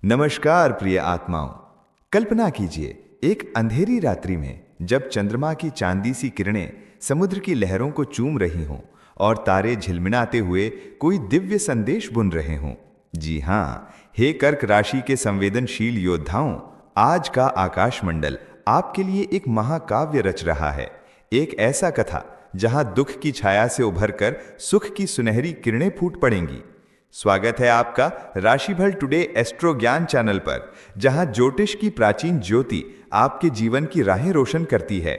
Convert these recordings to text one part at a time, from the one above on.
नमस्कार प्रिय आत्माओं। कल्पना कीजिए एक अंधेरी रात्रि में जब चंद्रमा की चांदी सी किरणें समुद्र की लहरों को चूम रही हों और तारे झिलमिलाते हुए कोई दिव्य संदेश बुन रहे हों। जी हाँ, हे कर्क राशि के संवेदनशील योद्धाओं, आज का आकाशमंडल आपके लिए एक महाकाव्य रच रहा है। एक ऐसा कथा जहां दुख की छाया से उभरकर सुख की सुनहरी किरणें फूट पड़ेंगी। स्वागत है आपका राशिफल टुडे एस्ट्रो ज्ञान चैनल पर, जहां ज्योतिष की प्राचीन ज्योति आपके जीवन की राहें रोशन करती है।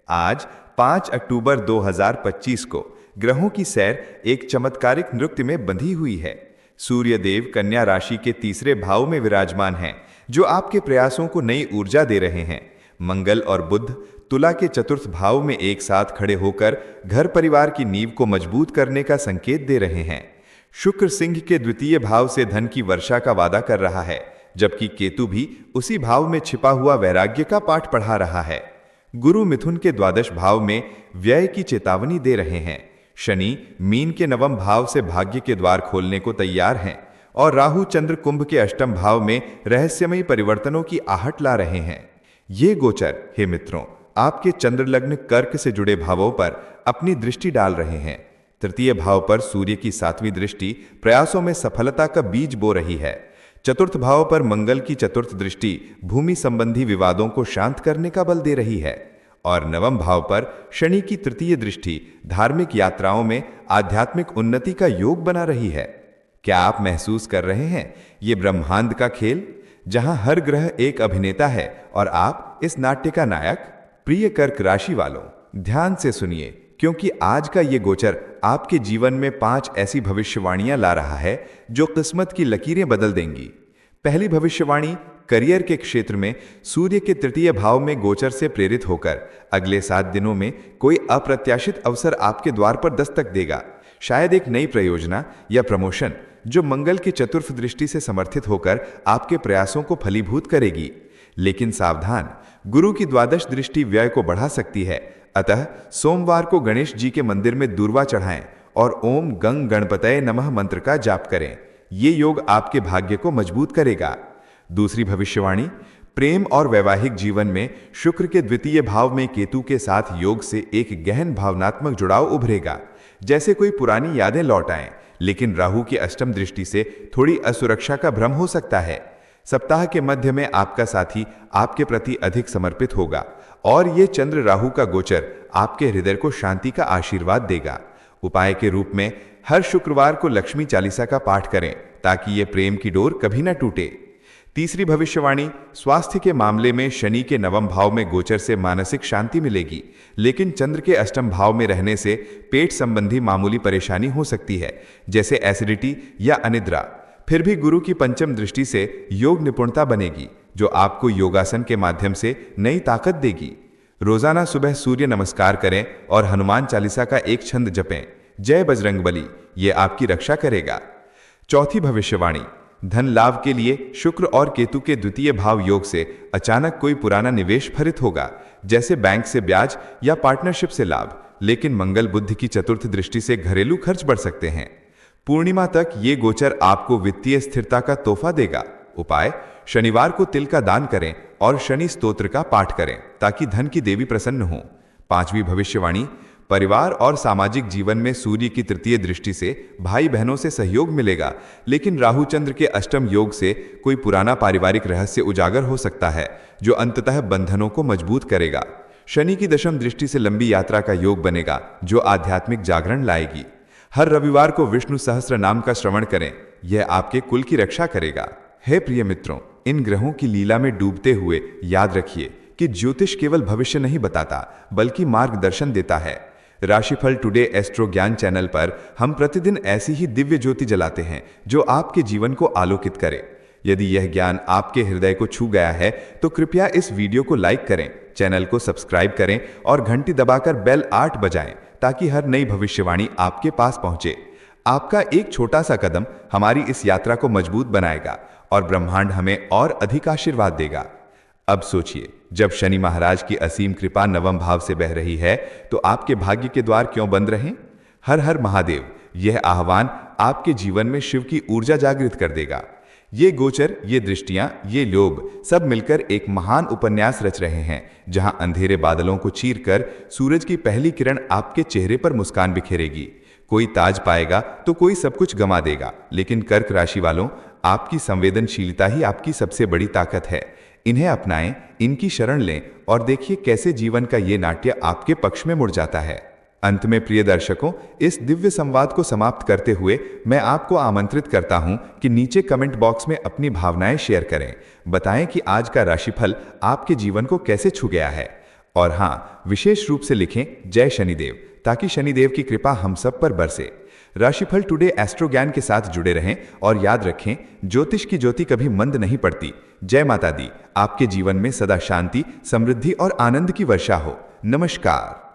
आज 5 अक्टूबर 2025 को ग्रहों की सैर एक चमत्कारिक नृत्य में बंधी हुई है। सूर्य देव कन्या राशि के तीसरे भाव में विराजमान हैं, जो आपके प्रयासों को नई ऊर्जा दे रहे हैं। मंगल और बुध तुला के चतुर्थ भाव में एक साथ खड़े होकर घर परिवार की नींव को मजबूत करने का संकेत दे रहे हैं। शुक्र सिंह के द्वितीय भाव से धन की वर्षा का वादा कर रहा है, जबकि केतु भी उसी भाव में छिपा हुआ वैराग्य का पाठ पढ़ा रहा है। गुरु मिथुन के द्वादश भाव में व्यय की चेतावनी दे रहे हैं। शनि मीन के नवम भाव से भाग्य के द्वार खोलने को तैयार हैं और राहु चंद्र कुंभ के अष्टम भाव में रहस्यमयी परिवर्तनों की आहट ला रहे हैं। ये गोचर, हे मित्रों, आपके चंद्र लग्न कर्क से जुड़े भावों पर अपनी दृष्टि डाल रहे हैं। तृतीय भाव पर सूर्य की 7वीं दृष्टि प्रयासों में सफलता का बीज बो रही है। चतुर्थ भाव पर मंगल की चतुर्थ दृष्टि भूमि संबंधी विवादों को शांत करने का बल दे रही है और नवम भाव पर शनि की तृतीय दृष्टि धार्मिक यात्राओं में आध्यात्मिक उन्नति का योग बना रही है। क्या आप महसूस कर रहे हैं ये ब्रह्मांड का खेल, जहां हर ग्रह एक अभिनेता है और आप इस नाट्य का नायक? प्रिय कर्क राशि वालों, ध्यान से सुनिए, क्योंकि आज का ये गोचर आपके जीवन में 5 ऐसी भविष्यवाणियां ला रहा है जो किस्मत की लकीरें बदल देंगी। पहली भविष्यवाणी, करियर के क्षेत्र में सूर्य के तृतीय भाव में गोचर से प्रेरित होकर अगले 7 दिनों में कोई अप्रत्याशित अवसर आपके द्वार पर दस्तक देगा। शायद एक नई परियोजना या प्रमोशन जो मंगल की चतुर्थ दृष्टि से समर्थित होकर आपके प्रयासों को फलीभूत करेगी। लेकिन सावधान, गुरु की द्वादश दृष्टि व्यय को बढ़ा सकती है। अतः सोमवार को गणेश जी के मंदिर में दूर्वा चढ़ाएं और ओम गंग गणपतये नमः मंत्र का जाप करें। ये योग आपके भाग्य को मजबूत करेगा। दूसरी भविष्यवाणी, प्रेम और वैवाहिक जीवन में शुक्र के द्वितीय भाव में केतु के साथ योग से एक गहन भावनात्मक जुड़ाव उभरेगा, जैसे कोई पुरानी यादें लौट आएं। लेकिन राहु की अष्टम दृष्टि से थोड़ी असुरक्षा का भ्रम हो सकता है। सप्ताह के मध्य में आपका साथी आपके प्रति अधिक समर्पित होगा और ये चंद्र राहु का गोचर आपके हृदय को शांति का आशीर्वाद देगा। उपाय के रूप में हर शुक्रवार को लक्ष्मी चालीसा का पाठ करें ताकि ये प्रेम की डोर कभी न टूटे। तीसरी भविष्यवाणी, स्वास्थ्य के मामले में शनि के नवम भाव में गोचर से मानसिक शांति मिलेगी, लेकिन चंद्र के अष्टम भाव में रहने से पेट संबंधी मामूली परेशानी हो सकती है, जैसे एसिडिटी या अनिद्रा। फिर भी गुरु की पंचम दृष्टि से योग निपुणता बनेगी, जो आपको योगासन के माध्यम से नई ताकत देगी। रोजाना सुबह सूर्य नमस्कार करें और हनुमान चालीसा का एक छंद जपें। जय बजरंगबली, ये आपकी रक्षा करेगा। चौथी भविष्यवाणी, धन लाभ के लिए शुक्र और केतु के द्वितीय भाव योग से अचानक कोई पुराना निवेश फलित होगा, जैसे बैंक से ब्याज या पार्टनरशिप से लाभ। लेकिन मंगल बुध की चतुर्थ दृष्टि से घरेलू खर्च बढ़ सकते हैं। पूर्णिमा तक ये गोचर आपको वित्तीय स्थिरता का तोहफा देगा। उपाय, शनिवार को तिल का दान करें और शनि स्तोत्र का पाठ करें ताकि धन की देवी प्रसन्न हो। पांचवी भविष्यवाणी, परिवार और सामाजिक जीवन में सूर्य की तृतीय दृष्टि से भाई बहनों से सहयोग मिलेगा, लेकिन राहु चंद्र के अष्टम योग से कोई पुराना पारिवारिक रहस्य उजागर हो सकता है, जो अंततः बंधनों को मजबूत करेगा। शनि की दशम दृष्टि से लंबी यात्रा का योग बनेगा, जो आध्यात्मिक जागरण लाएगी। हर रविवार को विष्णु सहस्त्र नाम का श्रवण करें, यह आपके कुल की रक्षा करेगा। हे प्रिय मित्रों, इन ग्रहों की लीला में डूबते हुए याद रखिए कि ज्योतिष केवल भविष्य नहीं बताता, बल्कि मार्गदर्शन देता है। राशिफल टुडे एस्ट्रो ज्ञान चैनल पर हम प्रतिदिन ऐसी ही दिव्य ज्योति जलाते हैं जो आपके जीवन को आलोकित करे। यदि यह ज्ञान आपके हृदय को छू गया है तो कृपया इस वीडियो को लाइक करें, चैनल को सब्सक्राइब करें और घंटी दबाकर बेल 8 बजाएं ताकि हर नई भविष्यवाणी आपके पास पहुंचे। आपका एक छोटा सा कदम हमारी इस यात्रा को मजबूत बनाएगा और ब्रह्मांड हमें और अधिक आशीर्वाद देगा। अब सोचिए, जब शनि महाराज की असीम कृपा नवम भाव से बह रही है तो आपके भाग्य के द्वार क्यों बंद रहें? हर हर महादेव, यह आह्वान आपके जीवन में शिव की ऊर्जा जागृत कर देगा। ये गोचर, ये दृष्टियां, ये लोग सब मिलकर एक महान उपन्यास रच रहे हैं, जहां अंधेरे बादलों को चीरकर सूरज की पहली किरण आपके चेहरे पर मुस्कान बिखेरेगी। कोई ताज पाएगा तो कोई सब कुछ गंवा देगा, लेकिन कर्क राशि वालों, आपकी संवेदनशीलता ही आपकी सबसे बड़ी ताकत है। इन्हें अपनाएं, इनकी शरण लें और देखिए कैसे जीवन का ये नाट्य आपके पक्ष में मुड़ जाता है। अंत में प्रिय दर्शकों, इस दिव्य संवाद को समाप्त करते हुए मैं आपको आमंत्रित करता हूं कि नीचे कमेंट बॉक्स में अपनी भावनाएं शेयर करें। बताएं कि आज का राशिफल आपके जीवन को कैसे छू गया है। और हाँ, विशेष रूप से लिखें जय शनिदेव, ताकि शनिदेव की कृपा हम सब पर बरसे। राशिफल टुडे एस्ट्रो ज्ञान के साथ जुड़े रहें और याद रखें, ज्योतिष की ज्योति कभी मंद नहीं पड़ती। जय माता दी, आपके जीवन में सदा शांति, समृद्धि और आनंद की वर्षा हो। नमस्कार।